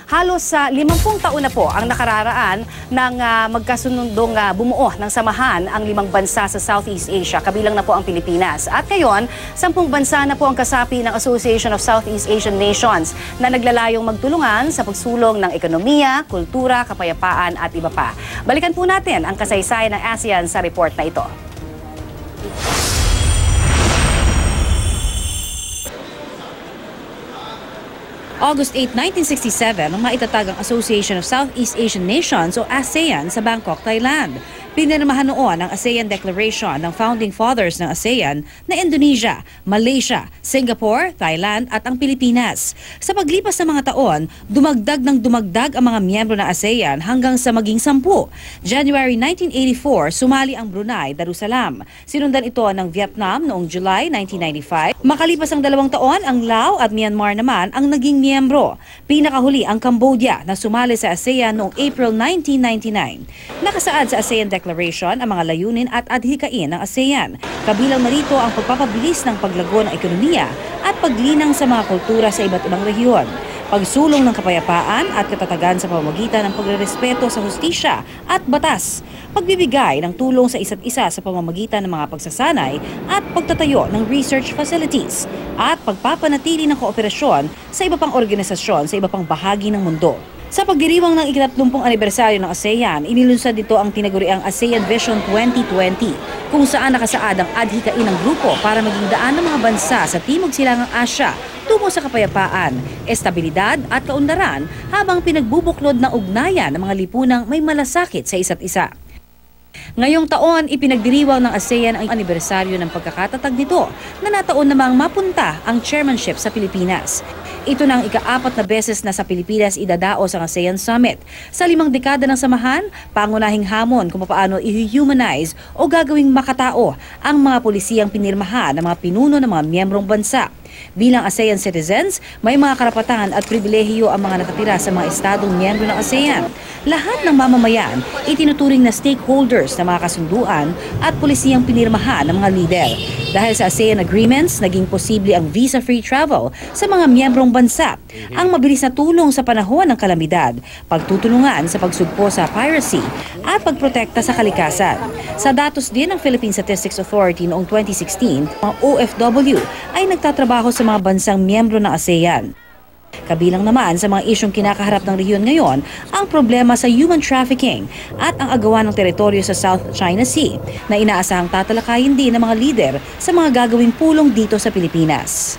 Halos sa 50 taon na po ang nakararaan ng magkasunundong bumuo ng samahan ang 5 bansa sa Southeast Asia, kabilang na po ang Pilipinas. At ngayon, 10 bansa na po ang kasapi ng Association of Southeast Asian Nations na naglalayong magtulungan sa pagsulong ng ekonomiya, kultura, kapayapaan at iba pa. Balikan po natin ang kasaysayan ng ASEAN sa report na ito. August 8, 1967, nang maitatag ang Association of Southeast Asian Nations o ASEAN sa Bangkok, Thailand. Pinirmahan noon ang ASEAN Declaration ng Founding Fathers ng ASEAN na Indonesia, Malaysia, Singapore, Thailand at ang Pilipinas. Sa paglipas ng mga taon, dumagdag ang mga miyembro ng ASEAN hanggang sa maging 10. January 1984, sumali ang Brunei Darussalam. Sinundan ito ng Vietnam noong July 1995. Makalipas ang 2 taon, ang Laos at Myanmar naman ang naging miyembro. Pinakahuli ang Cambodia na sumali sa ASEAN noong April 1999. Nakasaad sa ASEAN Declaration ang mga layunin at adhikain ng ASEAN. Kabilang narito ang pagpapabilis ng paglago ng ekonomiya at paglinang sa mga kultura sa iba't ibang rehiyon, pagsulong ng kapayapaan at katatagan sa pamamagitan ng pagrerespeto sa hustisya at batas, pagbibigay ng tulong sa isa't isa sa pamamagitan ng mga pagsasanay at pagtatayo ng research facilities, at pagpapanatili ng kooperasyon sa iba pang organisasyon sa iba pang bahagi ng mundo. Sa pagdiriwang ng ika-30 anibersaryo ng ASEAN, inilunsad dito ang tinaguriang ASEAN Vision 2020, kung saan nakasaad ang adhikain ng grupo para maging daan ng mga bansa sa Timog Silangang Asya tungo sa kapayapaan, estabilidad at kaunlaran habang pinagbubuklod ng ugnayan ng mga lipunang may malasakit sa isa't isa. Ngayong taon, ipinagdiriwang ng ASEAN ang anibersaryo ng pagkakatatag nito na nataon namang mapunta ang chairmanship sa Pilipinas. Ito na ang ika-4 na beses na sa Pilipinas idadaos ang ASEAN Summit. Sa 5 dekada ng samahan, pangunahing hamon kung paano i-humanize o gagawing makatao ang mga pulisiyang pinirmahan ng mga pinuno ng mga miyembrong bansa. Bilang ASEAN citizens, may mga karapatan at pribilehiyo ang mga natatira sa mga estadong miyembro ng ASEAN. Lahat ng mamamayan itinuturing na stakeholders ng mga kasunduan at pulisiyang pinirmahan ng mga lider. Dahil sa ASEAN agreements, naging posible ang visa-free travel sa mga miyembrong bansa, ang mabilis na tulong sa panahon ng kalamidad, pagtutulungan sa pagsugpo sa piracy, at pagprotekta sa kalikasan. Sa datos din ng Philippine Statistics Authority noong 2016, mga OFW ay nagtatrabaho sa mga bansang miyembro ng ASEAN. Kabilang naman sa mga isyong kinakaharap ng rehiyon ngayon ang problema sa human trafficking at ang agawan ng teritoryo sa South China Sea na inaasahang tatalakayin din ng mga lider sa mga gagawing pulong dito sa Pilipinas.